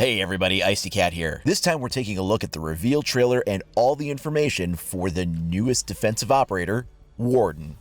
Hey everybody, Icy Cat here. This time we're taking a look at the reveal trailer and all the information for the newest defensive operator, Warden.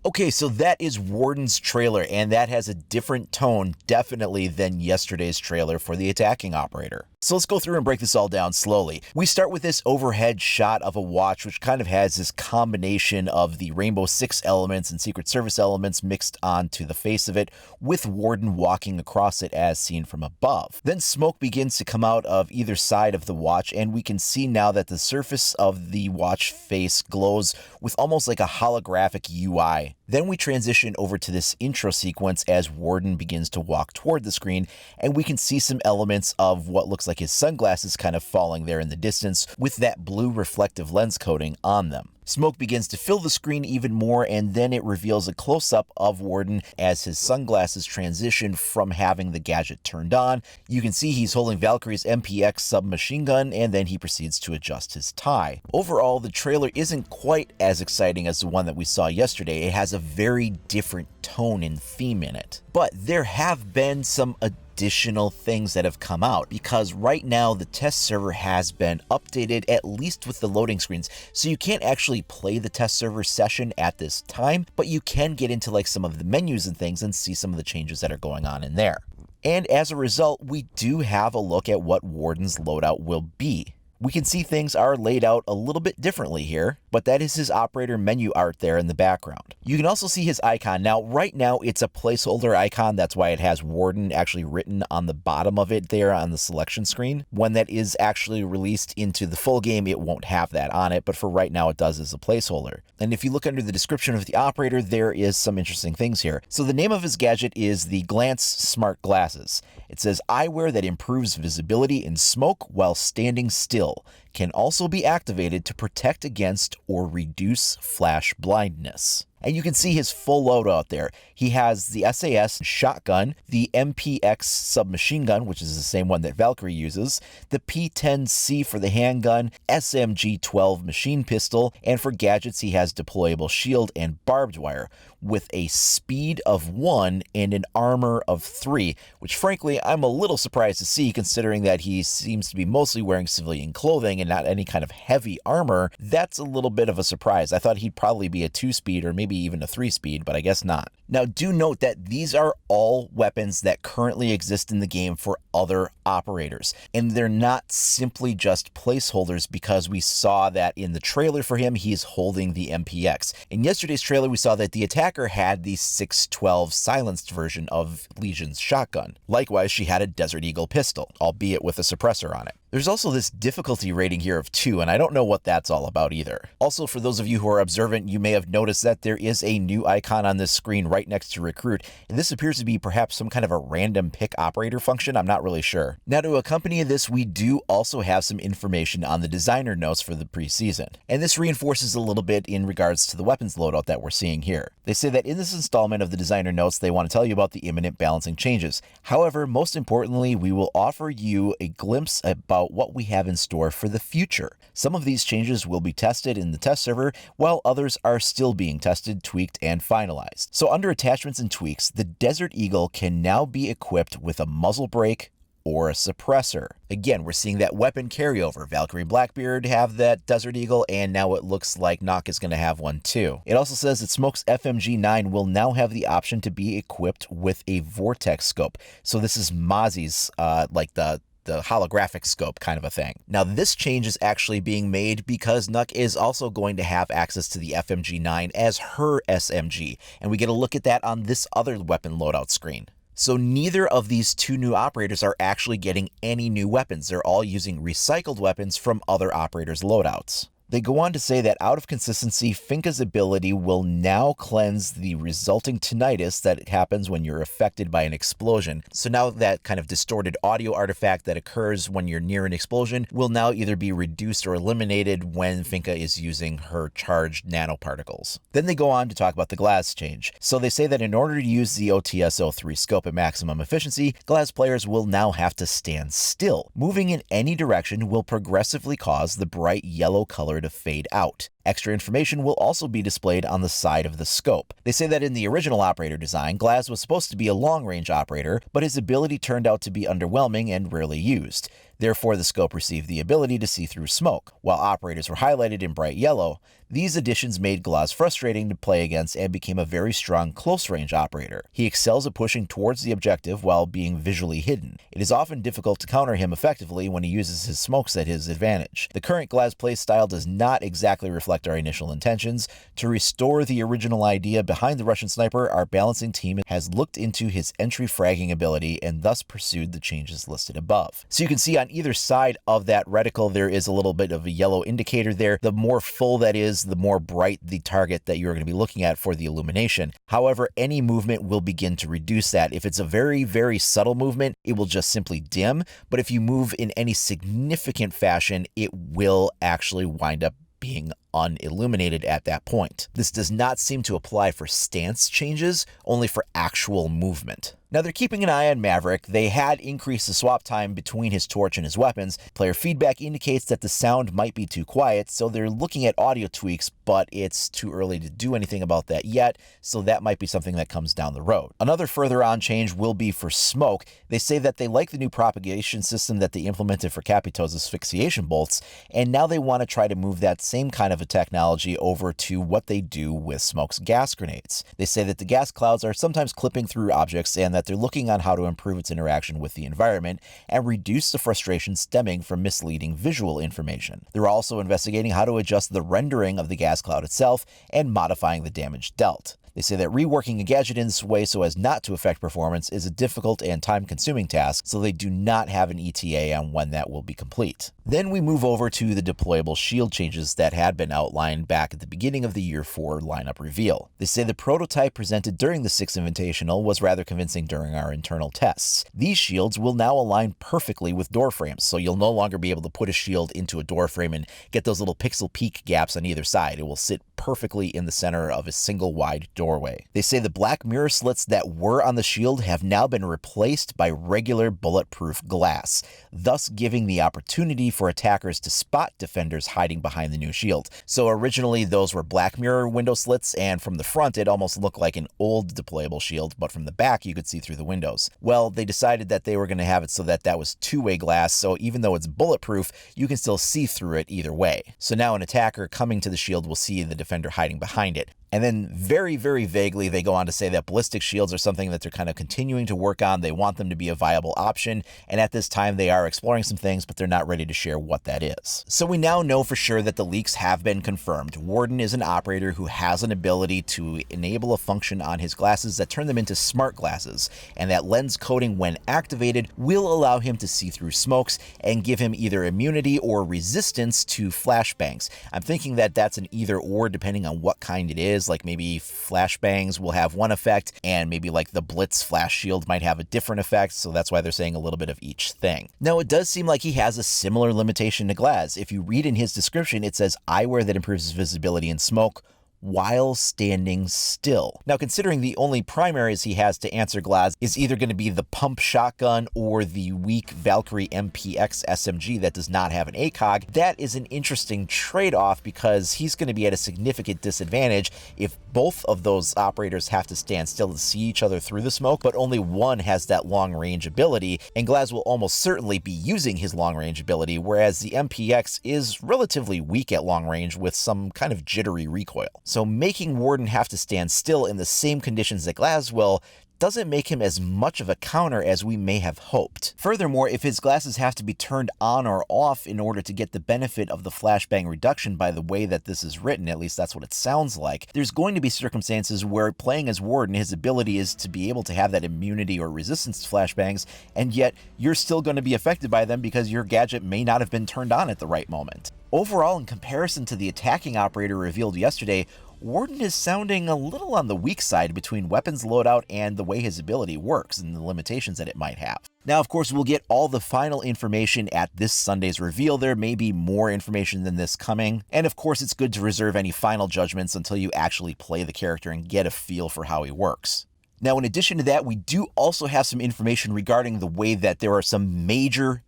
Okay, so that is Warden's trailer, and that has a different tone, definitely, than yesterday's trailer for the attacking operator. So let's go through and break this all down slowly. We start with this overhead shot of a watch, which kind of has this combination of the Rainbow Six elements and Secret Service elements mixed onto the face of it, with Warden walking across it as seen from above. Then smoke begins to come out of either side of the watch, and we can see now that the surface of the watch face glows with almost like a holographic UI. Then we transition over to this intro sequence as Warden begins to walk toward the screen, and we can see some elements of what looks like his sunglasses kind of falling there in the distance with that blue reflective lens coating on them. Smoke begins to fill the screen even more, and then it reveals a close-up of Warden as his sunglasses transition from having the gadget turned on. You can see he's holding Valkyrie's MPX submachine gun, and then he proceeds to adjust his tie. Overall, the trailer isn't quite as exciting as the one that we saw yesterday. It has a very different tone and theme in it. But there have been some additional things that have come out, because right now the test server has been updated, at least with the loading screens, so you can't actually play the test server session at this time, but you can get into like some of the menus and things and see some of the changes that are going on in there. And as a result, we do have a look at what Warden's loadout will be. We can see things are laid out a little bit differently here, but that is his operator menu art there in the background. You can also see his icon. Now, right now, it's a placeholder icon. That's why it has Warden actually written on the bottom of it there on the selection screen. When that is actually released into the full game, it won't have that on it, but for right now, it does as a placeholder. And if you look under the description of the operator, there is some interesting things here. So the name of his gadget is the Glance Smart Glasses. It says eyewear that improves visibility in smoke while standing still. Can also be activated to protect against or reduce flash blindness. And you can see his full loadout there. He has the SAS shotgun, the MPX submachine gun, which is the same one that Valkyrie uses, the P10C for the handgun, SMG-12 machine pistol, and for gadgets he has deployable shield and barbed wire, with a speed of 1 and an armor of 3, which frankly I'm a little surprised to see, considering that he seems to be mostly wearing civilian clothing and not any kind of heavy armor. That's a little bit of a surprise. I thought he'd probably be a 2-speed or maybe even a 3-speed, but I guess not. Now, do note that these are all weapons that currently exist in the game for other operators, and they're not simply just placeholders, because we saw that in the trailer for him, he's holding the MPX. In yesterday's trailer, we saw that the attacker had the 612 silenced version of Legion's shotgun. Likewise, she had a Desert Eagle pistol, albeit with a suppressor on it. There's also this difficulty rating here of 2, and I don't know what that's all about either. Also, for those of you who are observant, you may have noticed that there is a new icon on this screen right next to Recruit, and this appears to be perhaps some kind of a random pick operator function. I'm not really sure. Now, to accompany this, we do also have some information on the designer notes for the preseason, and this reinforces a little bit in regards to the weapons loadout that we're seeing here. They say that in this installment of the designer notes, they want to tell you about the imminent balancing changes. However, most importantly, we will offer you a glimpse about what we have in store for the future. Some of these changes will be tested in the test server, while others are still being tested, tweaked, and finalized. So under attachments and tweaks, the Desert Eagle can now be equipped with a muzzle brake or a suppressor. Again, we're seeing that weapon carryover. Valkyrie and Blackbeard have that Desert Eagle, and now it looks like Nock is going to have one too. It also says that Smoke's FMG-9 will now have the option to be equipped with a vortex scope. So this is Mozzie's, like the holographic scope kind of a thing. Now, this change is actually being made because Nock is also going to have access to the FMG-9 as her SMG, and we get a look at that on this other weapon loadout screen. So neither of these two new operators are actually getting any new weapons. They're all using recycled weapons from other operators' loadouts. They go on to say that out of consistency, Finka's ability will now cleanse the resulting tinnitus that happens when you're affected by an explosion. So now that kind of distorted audio artifact that occurs when you're near an explosion will now either be reduced or eliminated when Finka is using her charged nanoparticles. Then they go on to talk about the glass change. So they say that in order to use the OTS-03 scope at maximum efficiency, glass players will now have to stand still. Moving in any direction will progressively cause the bright yellow color to fade out. Extra information will also be displayed on the side of the scope. They say that in the original operator design, Glass was supposed to be a long-range operator, but his ability turned out to be underwhelming and rarely used. Therefore, the scope received the ability to see through smoke. While operators were highlighted in bright yellow, these additions made Glass frustrating to play against and became a very strong close-range operator. He excels at pushing towards the objective while being visually hidden. It is often difficult to counter him effectively when he uses his smokes at his advantage. The current Glass playstyle does not exactly reflect our initial intentions. To restore the original idea behind the Russian sniper, our balancing team has looked into his entry fragging ability and thus pursued the changes listed above. So you can see on either side of that reticle, there is a little bit of a yellow indicator there. The more full that is, the more bright the target that you're going to be looking at for the illumination. However, any movement will begin to reduce that. If it's a very, very subtle movement, it will just simply dim. But if you move in any significant fashion, it will actually wind up being unilluminated at that point. This does not seem to apply for stance changes, only for actual movement. Now they're keeping an eye on Maverick. They had increased the swap time between his torch and his weapons. Player feedback indicates that the sound might be too quiet, so they're looking at audio tweaks, but it's too early to do anything about that yet, so that might be something that comes down the road. Another further on change will be for smoke. They say that they like the new propagation system that they implemented for Capito's asphyxiation bolts, and now they want to try to move that same kind of a technology over to what they do with Smoke's gas grenades. They say that the gas clouds are sometimes clipping through objects and that they're looking on how to improve its interaction with the environment and reduce the frustration stemming from misleading visual information. They're also investigating how to adjust the rendering of the gas cloud itself and modifying the damage dealt. They say that reworking a gadget in this way so as not to affect performance is a difficult and time-consuming task, so they do not have an ETA on when that will be complete. Then we move over to the deployable shield changes that had been outlined back at the beginning of the Year 4 lineup reveal. They say the prototype presented during the 6th Invitational was rather convincing during our internal tests. These shields will now align perfectly with door frames, so you'll no longer be able to put a shield into a door frame and get those little pixel peak gaps on either side. It will sit perfectly in the center of a single wide doorway. They say the black mirror slits that were on the shield have now been replaced by regular bulletproof glass, thus giving the opportunity for attackers to spot defenders hiding behind the new shield. So originally those were black mirror window slits, and from the front it almost looked like an old deployable shield, but from the back you could see through the windows. Well, they decided that they were going to have it so that that was two-way glass, so even though it's bulletproof, you can still see through it either way. So now an attacker coming to the shield will see the defender hiding behind it. And then very, very vaguely, they go on to say that ballistic shields are something that they're kind of continuing to work on. They want them to be a viable option. And at this time, they are exploring some things, but they're not ready to share what that is. So we now know for sure that the leaks have been confirmed. Warden is an operator who has an ability to enable a function on his glasses that turn them into smart glasses. And that lens coating, when activated, will allow him to see through smokes and give him either immunity or resistance to flashbangs. I'm thinking that that's an either or depending on what kind it is. Like maybe flashbangs will have one effect and maybe like the Blitz flash shield might have a different effect, so that's why they're saying a little bit of each thing. Now it does seem like he has a similar limitation to Glaz. If you read in his description, it says eyewear that improves his visibility in smoke while standing still. Now, considering the only primaries he has to answer Glaz is either going to be the pump shotgun or the weak Valkyrie MPX SMG that does not have an ACOG, that is an interesting trade-off because he's going to be at a significant disadvantage if both of those operators have to stand still to see each other through the smoke, but only one has that long-range ability, and Glaz will almost certainly be using his long-range ability, whereas the MPX is relatively weak at long-range with some kind of jittery recoil. So making Warden have to stand still in the same conditions that Glaz will doesn't make him as much of a counter as we may have hoped. Furthermore, if his glasses have to be turned on or off in order to get the benefit of the flashbang reduction by the way that this is written, at least that's what it sounds like, there's going to be circumstances where playing as Warden, his ability is to be able to have that immunity or resistance to flashbangs, and yet you're still going to be affected by them because your gadget may not have been turned on at the right moment. Overall, in comparison to the attacking operator revealed yesterday, Warden is sounding a little on the weak side between weapons loadout and the way his ability works and the limitations that it might have. Now, of course, we'll get all the final information at this Sunday's reveal. There may be more information than this coming, and of course, it's good to reserve any final judgments until you actually play the character and get a feel for how he works. Now, in addition to that, we do also have some information regarding the way that there are some major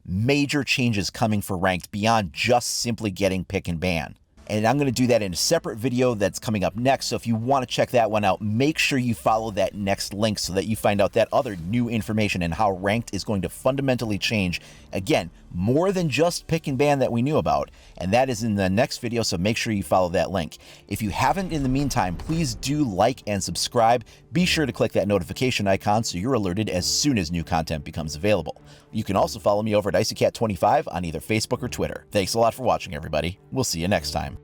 changes coming for Ranked beyond just simply getting pick and ban. And I'm going to do that in a separate video that's coming up next, so if you want to check that one out, make sure you follow that next link so that you find out that other new information and how Ranked is going to fundamentally change. Again, more than just pick and ban that we knew about, and that is in the next video, so make sure you follow that link. If you haven't in the meantime, please do like and subscribe. Be sure to click that notification icon so you're alerted as soon as new content becomes available. You can also follow me over at IcyCat25 on either Facebook or Twitter. Thanks a lot for watching, everybody. We'll see you next time.